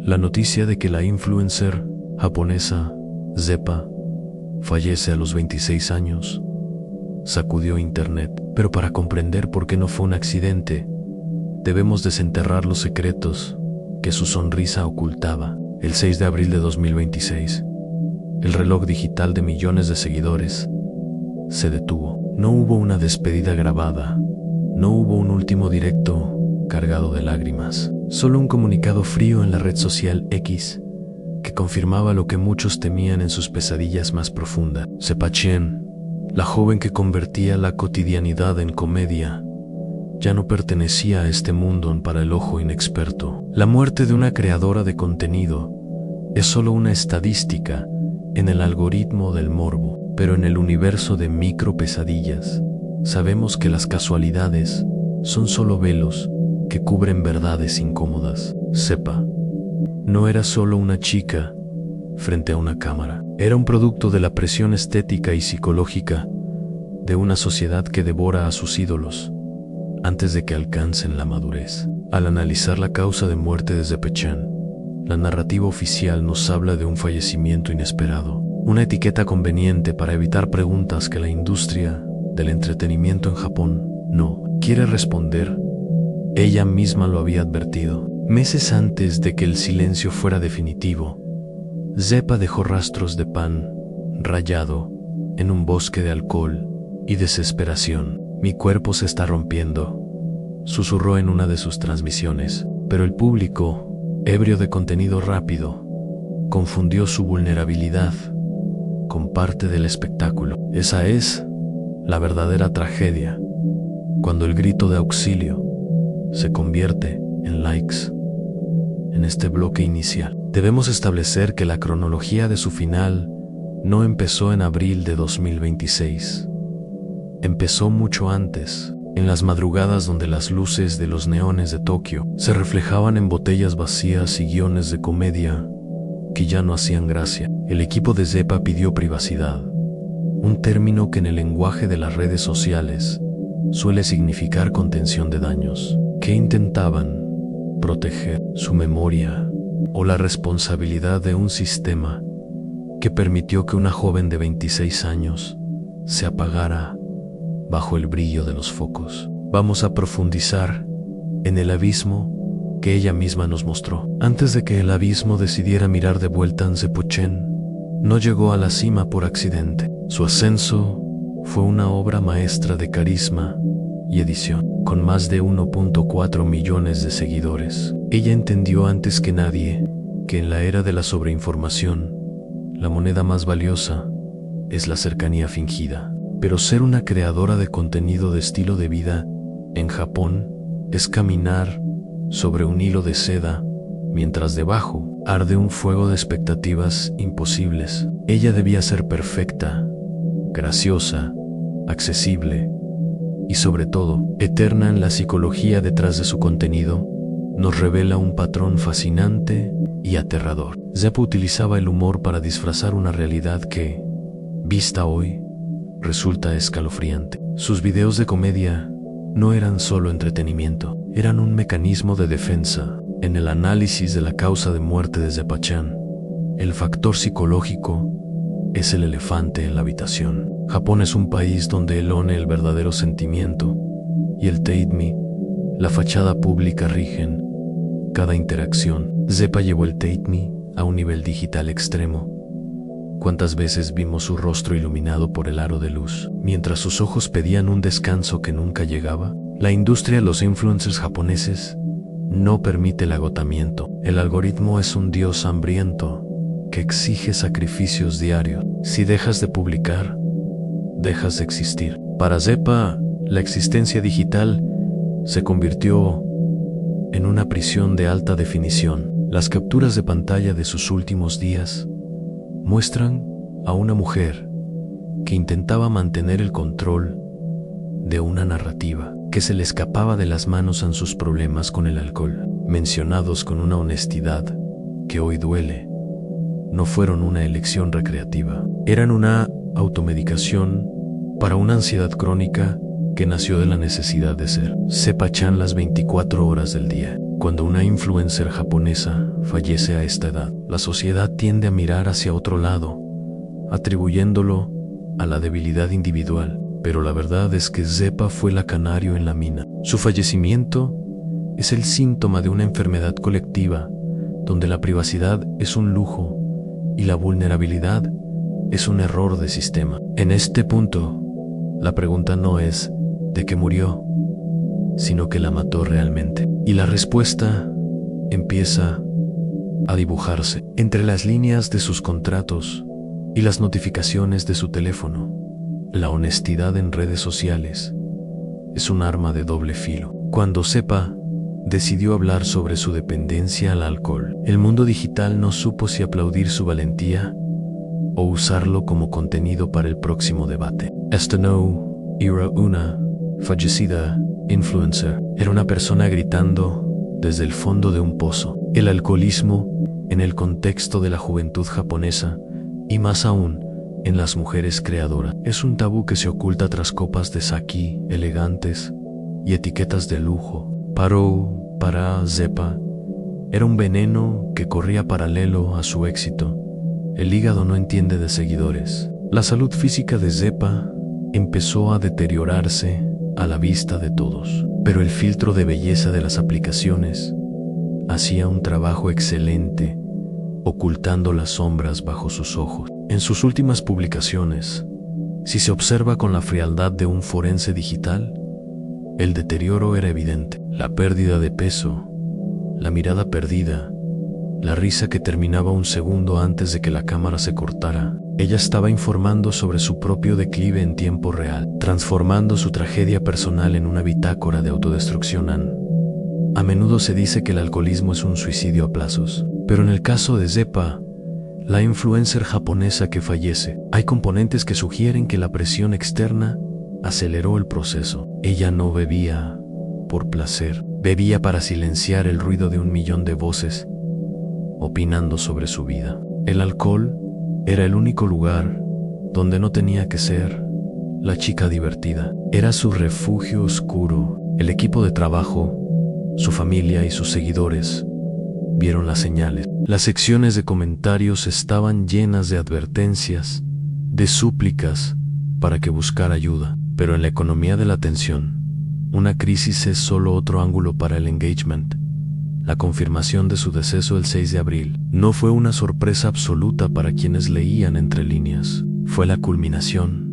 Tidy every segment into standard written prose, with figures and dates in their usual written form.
La noticia de que la influencer japonesa Zepa fallece a los 26 años sacudió internet. Pero para comprender por qué no fue un accidente, debemos desenterrar los secretos que su sonrisa ocultaba. El 6 de abril de 2026, el reloj digital de millones de seguidores se detuvo. No hubo una despedida grabada, no hubo un último directo cargado de lágrimas, solo un comunicado frío en la red social X que confirmaba lo que muchos temían en sus pesadillas más profundas. Zepa Chen, la joven que convertía la cotidianidad en comedia, ya no pertenecía a este mundo para el ojo inexperto. La muerte de una creadora de contenido es solo una estadística en el algoritmo del morbo, pero en el universo de micro pesadillas, sabemos que las casualidades son solo velos que cubren verdades incómodas. Zepa no era solo una chica frente a una cámara, era un producto de la presión estética y psicológica de una sociedad que devora a sus ídolos antes de que alcancen la madurez. Al analizar la causa de muerte de Zepa Chen, la narrativa oficial nos habla de un fallecimiento inesperado, una etiqueta conveniente para evitar preguntas que la industria del entretenimiento en Japón no quiere responder. Ella misma lo había advertido. Meses antes de que el silencio fuera definitivo, Zepa dejó rastros de pan rayado en un bosque de alcohol y desesperación. Mi cuerpo se está rompiendo, susurró en una de sus transmisiones, pero el público, ebrio de contenido rápido, confundió su vulnerabilidad con parte del espectáculo. Esa es la verdadera tragedia, cuando el grito de auxilio se convierte en likes. En este bloque inicial, debemos establecer que la cronología de su final no empezó en abril de 2026. Empezó mucho antes, en las madrugadas donde las luces de los neones de Tokio se reflejaban en botellas vacías y guiones de comedia que ya no hacían gracia. El equipo de Zepa pidió privacidad, un término que en el lenguaje de las redes sociales suele significar contención de daños. ¿Qué intentaban? Proteger su memoria o la responsabilidad de un sistema que permitió que una joven de 26 años se apagara bajo el brillo de los focos. Vamos a profundizar en el abismo que ella misma nos mostró. Antes de que el abismo decidiera mirar de vuelta a Zepa Chen, no llegó a la cima por accidente. Su ascenso fue una obra maestra de carisma y edición. Con más de 1.4 millones de seguidores, ella entendió antes que nadie que en la era de la sobreinformación, la moneda más valiosa es la cercanía fingida. Pero ser una creadora de contenido de estilo de vida en Japón es caminar sobre un hilo de seda mientras debajo arde un fuego de expectativas imposibles. Ella debía ser perfecta, graciosa, accesible y sobre todo eterna. En la psicología detrás de su contenido nos revela un patrón fascinante y aterrador. Zepa utilizaba el humor para disfrazar una realidad que, vista hoy, resulta escalofriante. Sus videos de comedia no eran solo entretenimiento, eran un mecanismo de defensa. En el análisis de la causa de muerte de Zepa Chen, el factor psicológico es el elefante en la habitación. Japón es un país donde el one, el verdadero sentimiento, y el Take-Me, la fachada pública, rigen cada interacción. Zepa llevó el Take-Me a un nivel digital extremo. ¿Cuántas veces vimos su rostro iluminado por el aro de luz, mientras sus ojos pedían un descanso que nunca llegaba? La industria de los influencers japoneses no permite el agotamiento. El algoritmo es un dios hambriento que exige sacrificios diarios. Si dejas de publicar, dejas de existir. Para Zepa, la existencia digital se convirtió en una prisión de alta definición. Las capturas de pantalla de sus últimos días muestran a una mujer que intentaba mantener el control de una narrativa que se le escapaba de las manos en sus problemas con el alcohol, mencionados con una honestidad que hoy duele. No fueron una elección recreativa, eran una automedicación para una ansiedad crónica que nació de la necesidad de ser. Zepa Chen las 24 horas del día. Cuando una influencer japonesa fallece a esta edad, la sociedad tiende a mirar hacia otro lado, atribuyéndolo a la debilidad individual. Pero la verdad es que Zepa fue la canario en la mina. Su fallecimiento es el síntoma de una enfermedad colectiva, donde la privacidad es un lujo y la vulnerabilidad es un error de sistema. En este punto, la pregunta no es de qué murió, sino que la mató realmente. Y la respuesta empieza a dibujarse entre las líneas de sus contratos y las notificaciones de su teléfono. La honestidad en redes sociales es un arma de doble filo. Cuando Zepa decidió hablar sobre su dependencia al alcohol, el mundo digital no supo si aplaudir su valentía o usarlo como contenido para el próximo debate. Esta no era una fallecida influencer, era una persona gritando desde el fondo de un pozo. El alcoholismo, en el contexto de la juventud japonesa, y más aún en las mujeres creadoras, es un tabú que se oculta tras copas de sake elegantes y etiquetas de lujo. Para Zepa, era un veneno que corría paralelo a su éxito. El hígado no entiende de seguidores. La salud física de Zepa empezó a deteriorarse a la vista de todos, pero el filtro de belleza de las aplicaciones hacía un trabajo excelente, ocultando las sombras bajo sus ojos. En sus últimas publicaciones, si se observa con la frialdad de un forense digital, el deterioro era evidente. La pérdida de peso, la mirada perdida, la risa que terminaba un segundo antes de que la cámara se cortara. Ella estaba informando sobre su propio declive en tiempo real, transformando su tragedia personal en una bitácora de autodestrucción. A menudo se dice que el alcoholismo es un suicidio a plazos, pero en el caso de Zepa, la influencer japonesa que fallece, hay componentes que sugieren que la presión externa aceleró el proceso. Ella no bebía por placer, bebía para silenciar el ruido de 1.000.000 de voces opinando sobre su vida. El alcohol era el único lugar donde no tenía que ser la chica divertida. Era su refugio oscuro. El equipo de trabajo, su familia y sus seguidores vieron las señales. Las secciones de comentarios estaban llenas de advertencias, de súplicas para que buscara ayuda. Pero en la economía de la atención, una crisis es solo otro ángulo para el engagement. La confirmación de su deceso el 6 de abril no fue una sorpresa absoluta para quienes leían entre líneas. Fue la culminación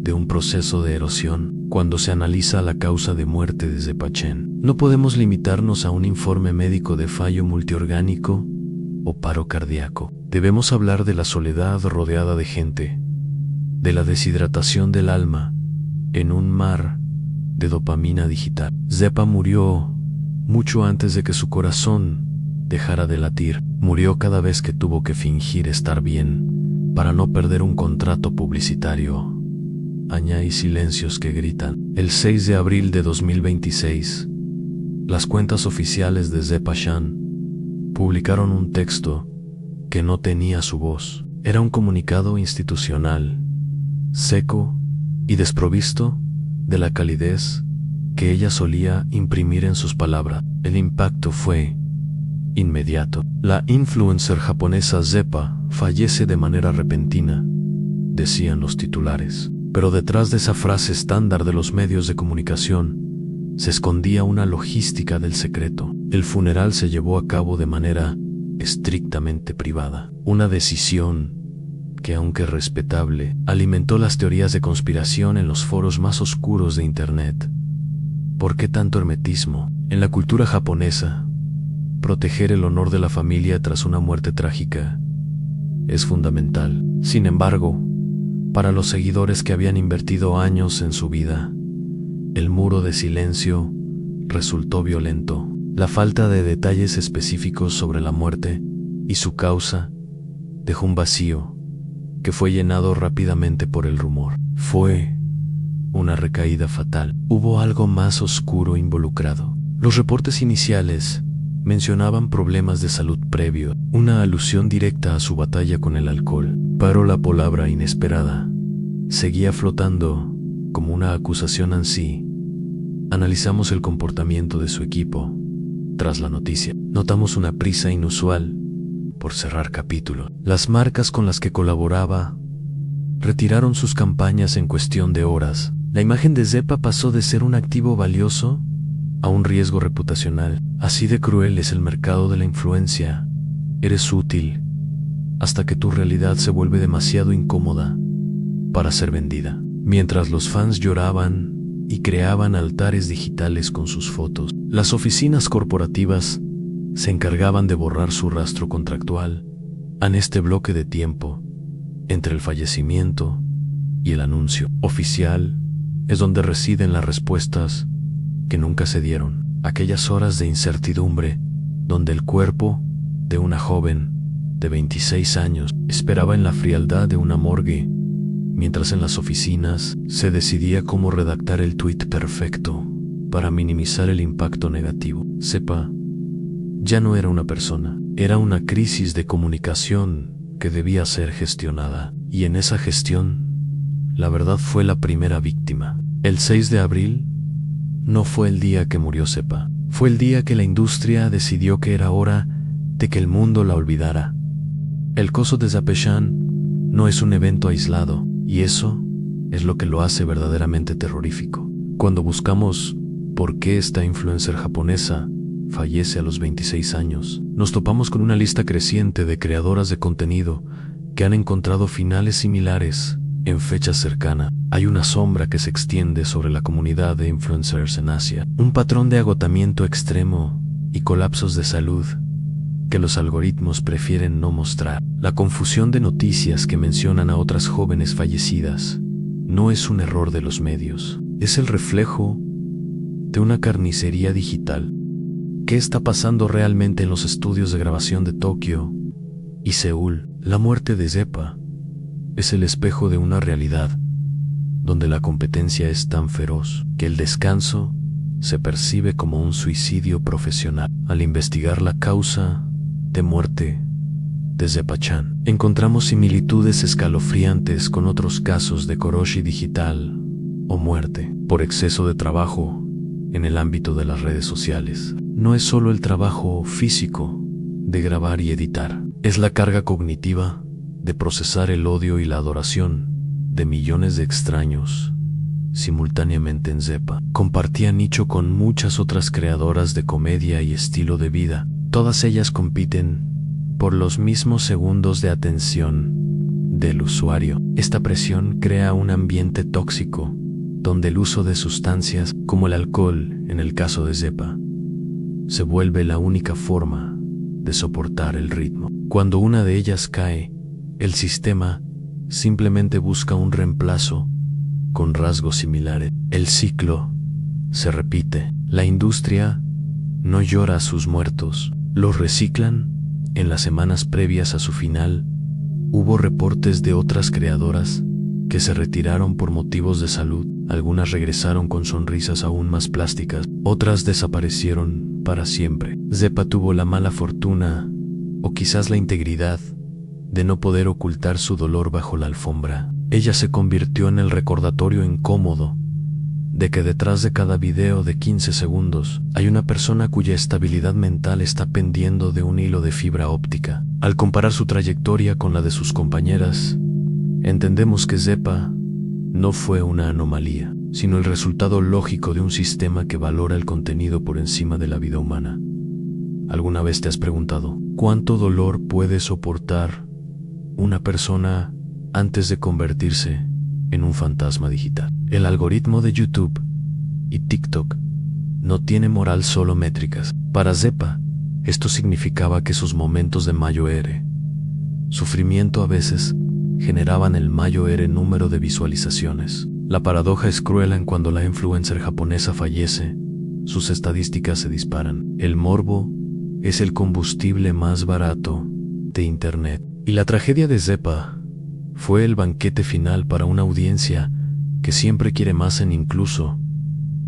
de un proceso de erosión. Cuando se analiza la causa de muerte de Zepa Chen, no podemos limitarnos a un informe médico de fallo multiorgánico o paro cardíaco. Debemos hablar de la soledad rodeada de gente, de la deshidratación del alma en un mar de dopamina digital. Zepa murió mucho antes de que su corazón dejara de latir. Murió cada vez que tuvo que fingir estar bien para no perder un contrato publicitario. Hay silencios que gritan. El 6 de abril de 2026, las cuentas oficiales de Zepa Chan publicaron un texto que no tenía su voz. Era un comunicado institucional, seco y desprovisto de la calidez que ella solía imprimir en sus palabras. El impacto fue inmediato. La influencer japonesa Zepa fallece de manera repentina, decían los titulares. Pero detrás de esa frase estándar de los medios de comunicación se escondía una logística del secreto. El funeral se llevó a cabo de manera estrictamente privada. Una decisión que, aunque respetable, alimentó las teorías de conspiración en los foros más oscuros de Internet. ¿Por qué tanto hermetismo? En la cultura japonesa, proteger el honor de la familia tras una muerte trágica es fundamental. Sin embargo, para los seguidores que habían invertido años en su vida, el muro de silencio resultó violento. La falta de detalles específicos sobre la muerte y su causa dejó un vacío que fue llenado rápidamente por el rumor. Fue una recaída fatal. Hubo algo más oscuro involucrado. Los reportes iniciales mencionaban problemas de salud previo, una alusión directa a su batalla con el alcohol. Pero la palabra inesperada seguía flotando como una acusación en sí. Analizamos el comportamiento de su equipo, Tras la noticia, notamos una prisa inusual por cerrar capítulo. Las marcas con las que colaboraba retiraron sus campañas en cuestión de horas. La imagen de Zepa pasó de ser un activo valioso a un riesgo reputacional. Así de cruel es el mercado de la influencia. Eres útil hasta que tu realidad se vuelve demasiado incómoda para ser vendida. Mientras los fans lloraban y creaban altares digitales con sus fotos, las oficinas corporativas se encargaban de borrar su rastro contractual. En este bloque de tiempo, entre el fallecimiento y el anuncio oficial, es donde residen las respuestas que nunca se dieron. Aquellas horas de incertidumbre, donde el cuerpo de una joven de 26 años esperaba en la frialdad de una morgue, mientras en las oficinas se decidía cómo redactar el tuit perfecto para minimizar el impacto negativo. Zepa ya no era una persona, era una crisis de comunicación que debía ser gestionada, y en esa gestión, la verdad fue la primera víctima. El 6 de abril no fue el día que murió Zepa, fue el día que la industria decidió que era hora de que el mundo la olvidara. El caso de Zapechan no es un evento aislado, y eso es lo que lo hace verdaderamente terrorífico. Cuando buscamos por qué esta influencer japonesa fallece a los 26 años, nos topamos con una lista creciente de creadoras de contenido que han encontrado finales similares en fechas cercanas. Hay una sombra que se extiende sobre la comunidad de influencers en Asia, un patrón de agotamiento extremo y colapsos de salud que los algoritmos prefieren no mostrar. La confusión de noticias que mencionan a otras jóvenes fallecidas no es un error de los medios, es el reflejo de una carnicería digital. ¿Qué está pasando realmente en los estudios de grabación de Tokio y Seúl? La muerte de Zepa es el espejo de una realidad donde la competencia es tan feroz que el descanso se percibe como un suicidio profesional. Al investigar la causa de muerte de Zepa-chan, encontramos similitudes escalofriantes con otros casos de koroshi digital o muerte por exceso de trabajo en el ámbito de las redes sociales. No es solo el trabajo físico de grabar y editar, es la carga cognitiva de procesar el odio y la adoración de millones de extraños simultáneamente en Zepa. Compartía nicho con muchas otras creadoras de comedia y estilo de vida. Todas ellas compiten por los mismos segundos de atención del usuario. Esta presión crea un ambiente tóxico, donde el uso de sustancias, como el alcohol en el caso de Zepa, se vuelve la única forma de soportar el ritmo. Cuando una de ellas cae, el sistema simplemente busca un reemplazo con rasgos similares. El ciclo se repite. La industria no llora a sus muertos, los reciclan en las semanas previas a su final. Hubo reportes de otras creadoras que se retiraron por motivos de salud. Algunas regresaron con sonrisas aún más plásticas, otras desaparecieron para siempre. Zepa tuvo la mala fortuna, o quizás la integridad, de no poder ocultar su dolor bajo la alfombra. Ella se convirtió en el recordatorio incómodo de que detrás de cada video de 15 segundos hay una persona cuya estabilidad mental está pendiendo de un hilo de fibra óptica. Al comparar su trayectoria con la de sus compañeras, entendemos que Zepa no fue una anomalía, sino el resultado lógico de un sistema que valora el contenido por encima de la vida humana. ¿Alguna vez te has preguntado cuánto dolor puede soportar una persona antes de convertirse en un fantasma digital? El algoritmo de YouTube y TikTok no tiene moral, solo métricas. Para Zepa, esto significaba que sus momentos de mayor sufrimiento a veces generaban el mayor número de visualizaciones. La paradoja es cruel. En cuando la influencer japonesa fallece, sus estadísticas se disparan. El morbo es el combustible más barato de Internet. Y la tragedia de Zepa fue el banquete final para una audiencia que siempre quiere más, incluso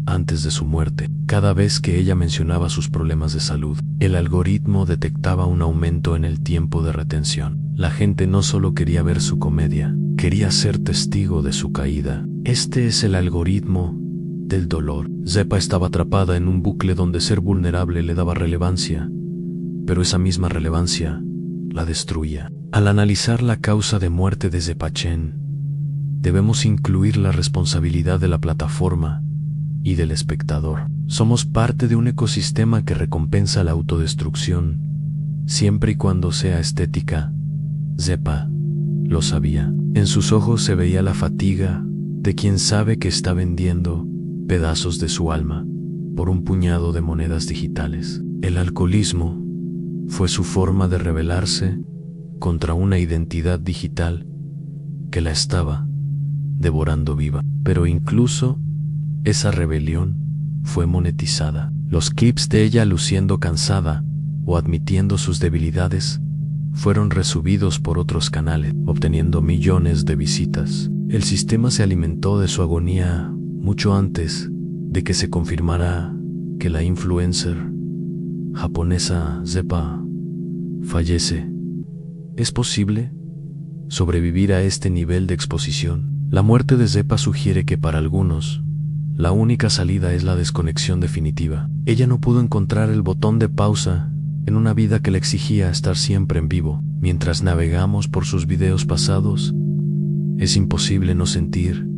antes de su muerte. Cada vez que ella mencionaba sus problemas de salud, el algoritmo detectaba un aumento en el tiempo de retención. La gente no solo quería ver su comedia, quería ser testigo de su caída. Este es el algoritmo del dolor. Zepa estaba atrapada en un bucle donde ser vulnerable le daba relevancia, pero esa misma relevancia la destruía. Al analizar la causa de muerte de Zepa Chen, debemos incluir la responsabilidad de la plataforma y del espectador. Somos parte de un ecosistema que recompensa la autodestrucción, siempre y cuando sea estética. Zepa lo sabía. En sus ojos se veía la fatiga de quien sabe que está vendiendo pedazos de su alma por un puñado de monedas digitales. El alcoholismo fue su forma de rebelarse contra una identidad digital que la estaba devorando viva. Pero incluso esa rebelión fue monetizada. Los clips de ella luciendo cansada o admitiendo sus debilidades fueron resubidos por otros canales, obteniendo millones de visitas. El sistema se alimentó de su agonía mucho antes de que se confirmara que la influencer japonesa Zepa fallece. ¿Es posible sobrevivir a este nivel de exposición? La muerte de Zepa sugiere que para algunos, la única salida es la desconexión definitiva. Ella no pudo encontrar el botón de pausa en una vida que le exigía estar siempre en vivo. Mientras navegamos por sus videos pasados, es imposible no sentir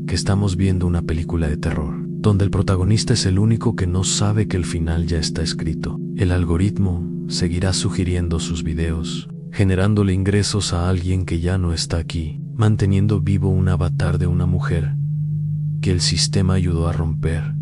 que estamos viendo una película de terror, donde el protagonista es el único que no sabe que el final ya está escrito. El algoritmo seguirá sugiriendo sus videos, generándole ingresos a alguien que ya no está aquí, manteniendo vivo un avatar de una mujer que el sistema ayudó a romper.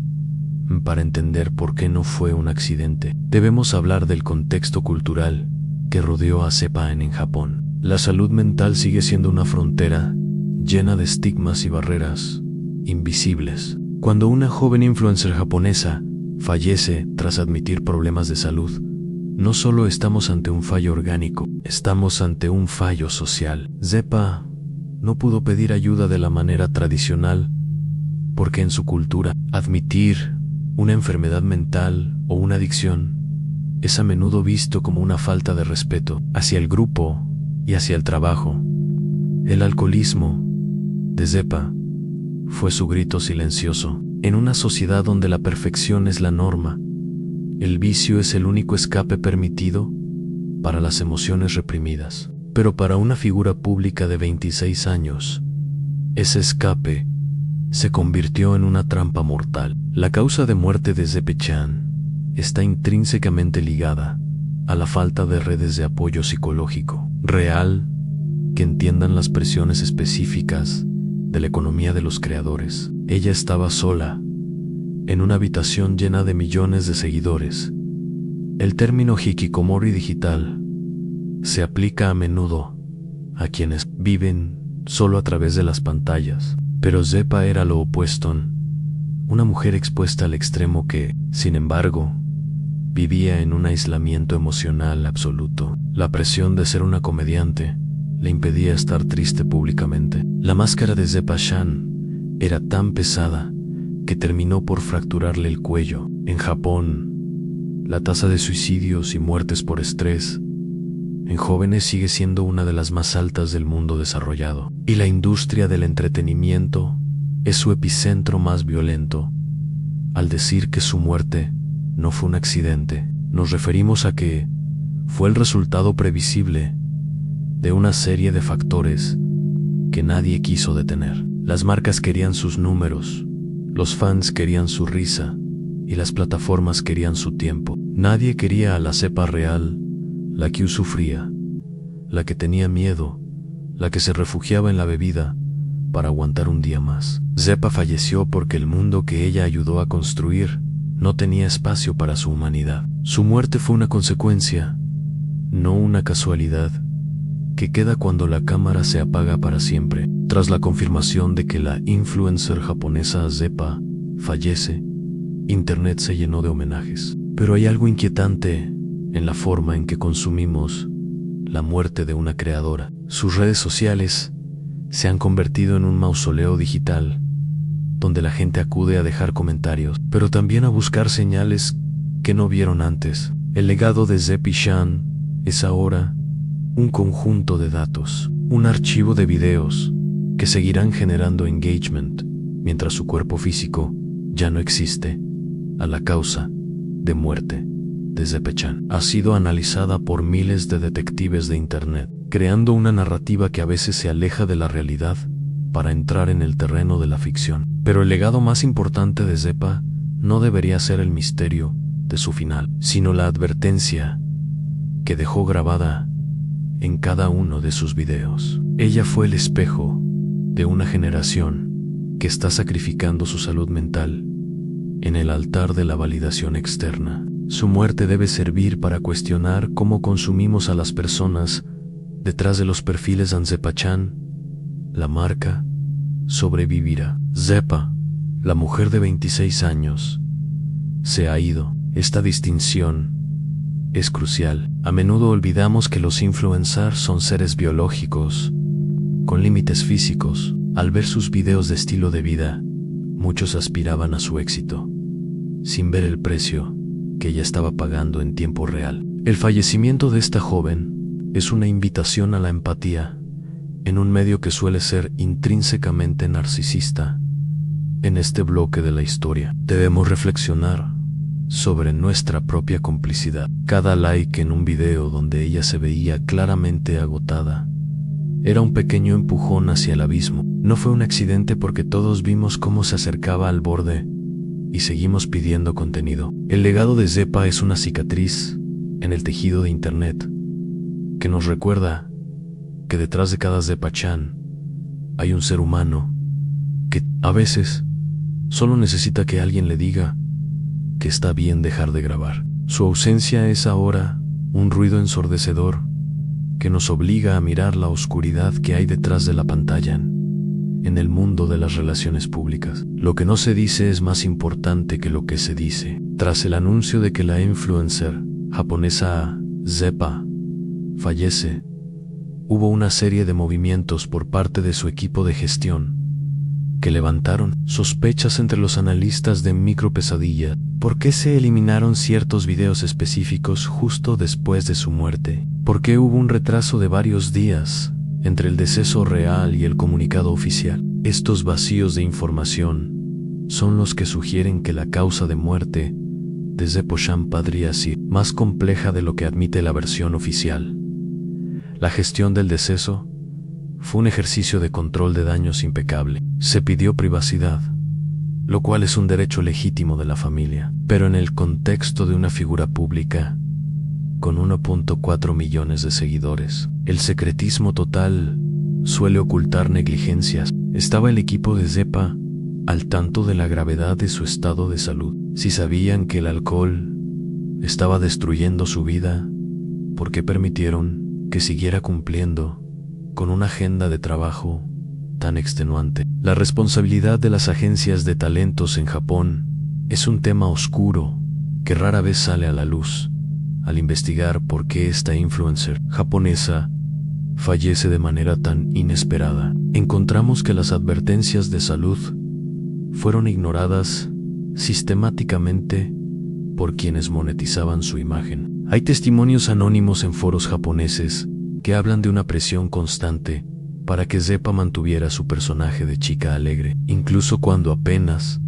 Para entender por qué no fue un accidente, debemos hablar del contexto cultural que rodeó a Zepa en Japón. La salud mental sigue siendo una frontera llena de estigmas y barreras invisibles. Cuando una joven influencer japonesa fallece tras admitir problemas de salud, no solo estamos ante un fallo orgánico, estamos ante un fallo social. Zepa no pudo pedir ayuda de la manera tradicional porque en su cultura, admitir una enfermedad mental o una adicción es a menudo visto como una falta de respeto hacia el grupo y hacia el trabajo. El alcoholismo de Zepa fue su grito silencioso. En una sociedad donde la perfección es la norma, el vicio es el único escape permitido para las emociones reprimidas. Pero para una figura pública de 26 años, ese escape se convirtió en una trampa mortal. La causa de muerte de Zepa Chen está intrínsecamente ligada a la falta de redes de apoyo psicológico real que entiendan las presiones específicas de la economía de los creadores. Ella estaba sola en una habitación llena de millones de seguidores. El término hikikomori digital se aplica a menudo a quienes viven solo a través de las pantallas. Pero Zepa era lo opuesto, una mujer expuesta al extremo que, sin embargo, vivía en un aislamiento emocional absoluto. La presión de ser una comediante le impedía estar triste públicamente. La máscara de Zepa Chen era tan pesada que terminó por fracturarle el cuello. En Japón, la tasa de suicidios y muertes por estrés en jóvenes sigue siendo una de las más altas del mundo desarrollado, y la industria del entretenimiento es su epicentro más violento. Al decir que su muerte no fue un accidente, nos referimos a que fue el resultado previsible de una serie de factores que nadie quiso detener. Las marcas querían sus números, los fans querían su risa y las plataformas querían su tiempo. Nadie quería a la Zepa real, la que sufría, la que tenía miedo, la que se refugiaba en la bebida para aguantar un día más. Zepa falleció porque el mundo que ella ayudó a construir no tenía espacio para su humanidad. Su muerte fue una consecuencia, no una casualidad, que queda cuando la cámara se apaga para siempre. Tras la confirmación de que la influencer japonesa Zepa fallece, Internet se llenó de homenajes. Pero hay algo inquietante en la forma en que consumimos la muerte de una creadora. Sus redes sociales se han convertido en un mausoleo digital, donde la gente acude a dejar comentarios, pero también a buscar señales que no vieron antes. El legado de Zepa Chen es ahora un conjunto de datos, un archivo de videos que seguirán generando engagement, mientras su cuerpo físico ya no existe a la causa de muerte de Zepa-chan. Ha sido analizada por miles de detectives de internet, creando una narrativa que a veces se aleja de la realidad para entrar en el terreno de la ficción. Pero el legado más importante de Zepa no debería ser el misterio de su final, sino la advertencia que dejó grabada en cada uno de sus videos. Ella fue el espejo de una generación que está sacrificando su salud mental en el altar de la validación externa. Su muerte debe servir para cuestionar cómo consumimos a las personas detrás de los perfiles de Zepa-chan. La marca sobrevivirá. Zepa, la mujer de 26 años, se ha ido. Esta distinción es crucial. A menudo olvidamos que los influencers son seres biológicos, con límites físicos. Al ver sus videos de estilo de vida, muchos aspiraban a su éxito, sin ver el precio que ella estaba pagando en tiempo real. El fallecimiento de esta joven es una invitación a la empatía en un medio que suele ser intrínsecamente narcisista. En este bloque de la historia, debemos reflexionar sobre nuestra propia complicidad. Cada like en un video donde ella se veía claramente agotada era un pequeño empujón hacia el abismo. No fue un accidente porque todos vimos cómo se acercaba al borde y seguimos pidiendo contenido. El legado de Zepa es una cicatriz en el tejido de internet que nos recuerda que detrás de cada Zepa-chan hay un ser humano que a veces solo necesita que alguien le diga que está bien dejar de grabar. Su ausencia es ahora un ruido ensordecedor que nos obliga a mirar la oscuridad que hay detrás de la pantalla en el mundo de las relaciones públicas. Lo que no se dice es más importante que lo que se dice. Tras el anuncio de que la influencer japonesa Zepa fallece, hubo una serie de movimientos por parte de su equipo de gestión que levantaron sospechas entre los analistas de Micropesadilla. ¿Por qué se eliminaron ciertos videos específicos justo después de su muerte? ¿Por qué hubo un retraso de varios días entre el deceso real y el comunicado oficial? Estos vacíos de información son los que sugieren que la causa de muerte de Zepa-chan podría ser más compleja de lo que admite la versión oficial. La gestión del deceso fue un ejercicio de control de daños impecable. Se pidió privacidad, lo cual es un derecho legítimo de la familia, pero en el contexto de una figura pública con 1.4 millones de seguidores, el secretismo total suele ocultar negligencias. ¿Estaba el equipo de Zepa al tanto de la gravedad de su estado de salud? Si sabían que el alcohol estaba destruyendo su vida, ¿por qué permitieron que siguiera cumpliendo con una agenda de trabajo tan extenuante? La responsabilidad de las agencias de talentos en Japón es un tema oscuro que rara vez sale a la luz. Al investigar por qué esta influencer japonesa fallece de manera tan inesperada, encontramos que las advertencias de salud fueron ignoradas sistemáticamente por quienes monetizaban su imagen. Hay testimonios anónimos en foros japoneses que hablan de una presión constante para que Zepa mantuviera su personaje de chica alegre, incluso cuando apenas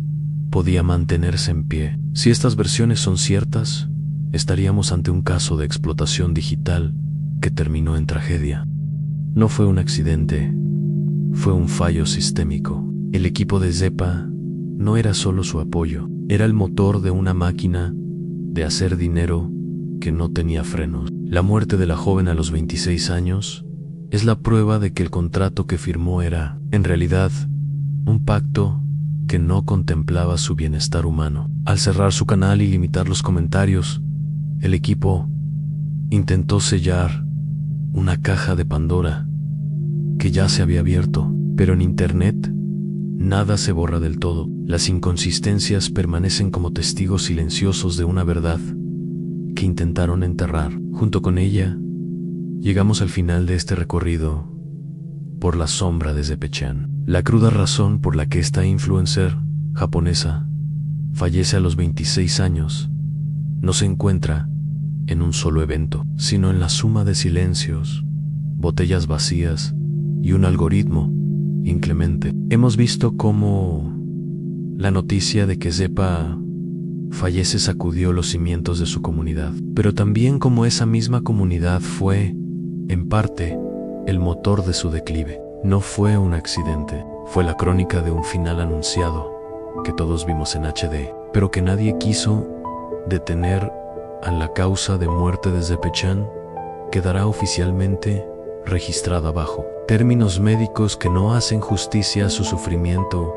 podía mantenerse en pie. Si estas versiones son ciertas, estaríamos ante un caso de explotación digital que terminó en tragedia. No fue un accidente, fue un fallo sistémico. El equipo de Zepa no era solo su apoyo, era el motor de una máquina de hacer dinero que no tenía frenos. La muerte de la joven a los 26 años es la prueba de que el contrato que firmó era, en realidad, un pacto que no contemplaba su bienestar humano. Al cerrar su canal y limitar los comentarios, el equipo intentó sellar una caja de Pandora que ya se había abierto, pero en Internet nada se borra del todo. Las inconsistencias permanecen como testigos silenciosos de una verdad que intentaron enterrar. Junto con ella, llegamos al final de este recorrido por la sombra de Zepa-chan. La cruda razón por la que esta influencer japonesa fallece a los 26 años no se encuentra en un solo evento, sino en la suma de silencios, botellas vacías y un algoritmo inclemente. Hemos visto cómo La noticia de que Zepa fallece sacudió los cimientos de su comunidad, pero también como esa misma comunidad fue, en parte, el motor de su declive. No fue un accidente, fue la crónica de un final anunciado, que todos vimos en HD, pero que nadie quiso detener. A la causa de muerte de Zepechan quedará oficialmente registrada bajo términos médicos que no hacen justicia a su sufrimiento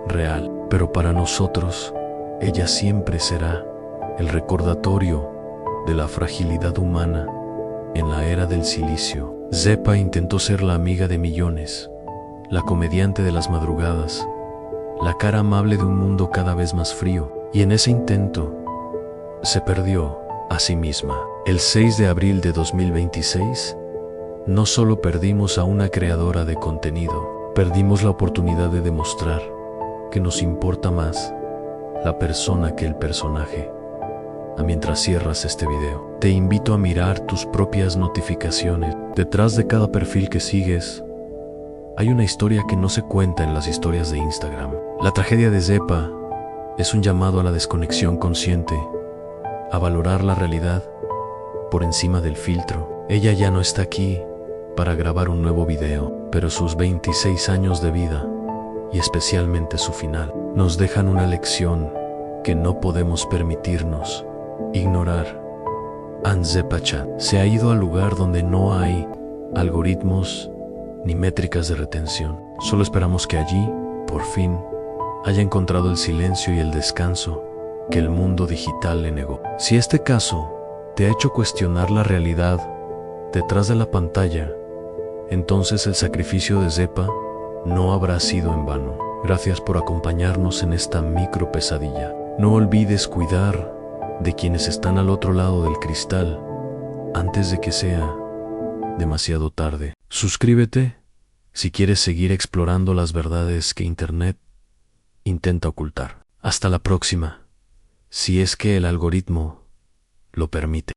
real, pero para nosotros, ella siempre será el recordatorio de la fragilidad humana en la era del silicio. Zepa intentó ser la amiga de millones, la comediante de las madrugadas, la cara amable de un mundo cada vez más frío, y en ese intento se perdió a sí misma. El 6 de abril de 2026, no solo perdimos a una creadora de contenido, perdimos la oportunidad de demostrar que nos importa más la persona que el personaje. Mientras cierras este video, te invito a mirar tus propias notificaciones. Detrás de cada perfil que sigues, hay una historia que no se cuenta en las historias de Instagram. La tragedia de Zepa es un llamado a la desconexión consciente, a valorar la realidad por encima del filtro. Ella ya no está aquí para grabar un nuevo video, pero sus 26 años de vida, y especialmente su final, nos dejan una lección que no podemos permitirnos ignorar. Zepachan se ha ido al lugar donde no hay algoritmos ni métricas de retención. Solo esperamos que allí, por fin, haya encontrado el silencio y el descanso que el mundo digital le negó. Si este caso te ha hecho cuestionar la realidad detrás de la pantalla, entonces el sacrificio de Zepa no habrá sido en vano. Gracias por acompañarnos en esta micro pesadilla. No olvides cuidar de quienes están al otro lado del cristal antes de que sea demasiado tarde. Suscríbete si quieres seguir explorando las verdades que Internet intenta ocultar. Hasta la próxima, si es que el algoritmo lo permite.